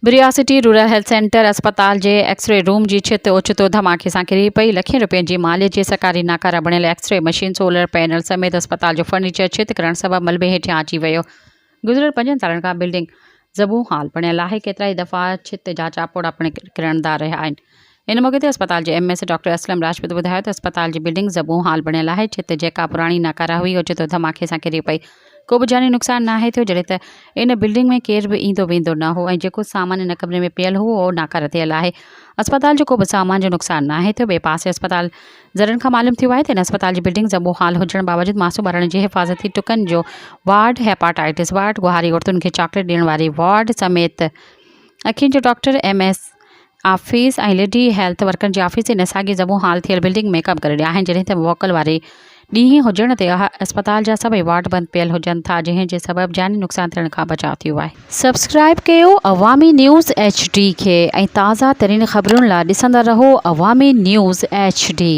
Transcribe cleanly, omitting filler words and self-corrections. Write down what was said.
बिरियासिटी rural health centre अस्पताल जे x ray room जी छित ओचितो धमाके सां किरी पई। लखें रुपयनि जी मालियत जी सरकारी नाकारा बणियल एक्सरे मशीन, सोलर पैनल समेत अस्पताल जो फर्नीचर छित किरण सबबि मलबे हेठियां अची वियो। गुज़िरियल 5 सालनि खां बिल्डिंग ज़बू हाल बणियल आहे। केतिराई दफ़ा छित जा चापोड़ा पिण किरंदा रहिया आहिनि। इन मौक़े ते अस्पताल जे MS डॉक्टर असलम राजपूत ॿुधायो त अस्पताल जी बिल्डिंग ज़बू हाल बणियल आहे। छित जेका पुराणी नाकारा हुई ओचितो धमाके सां किरी पई। को बि जानी नुक़सानु नाहे थियो, जॾहिं त इन बिल्डिंग में केर बि ईंदो वेंदो न हो ऐं जेको सामान इन कमरे में पियल हो उहो नाकारा थियल आहे। अस्पताल जो को बि सामान जो नुक़सानु नाहे थियो। ॿिए पासे अस्पताल ज़रनि खां मालूम थियो आहे त इन अस्पताल जी बिल्डिंग ज़बू हाल हुजण बावजूदि मासूम ॿारनि जी हिफ़ाज़ती टुकनि जो वार्ड, हेपाटाइटिस वार्ड, गुहारी औरतुनि खे चॉकलेट ॾियण वारी वार्ड समेत अखियुनि जो डॉक्टर MS ऑफिस ऐं लेडी हेल्थ वर्कर जी ऑफिस इन साॻी ज़बू हाल थियल बिल्डिंग में कमु करे रहिया आहिनि। जॾहिं त मोकल वारे ॾींहुं हुजण ते अस्पताल जा सभई वार्ड बंदि पियल हुजनि था, जंहिं जे सबबि जानी नुक़सानु थियण खां बचाव थियो आहे। सब्सक्राइब कयो अवामी न्यूज़ HD खे ऐं ताज़ा तरीन ख़बरुनि लाइ ॾिसंदा रहो अवामी न्यूज़ HD।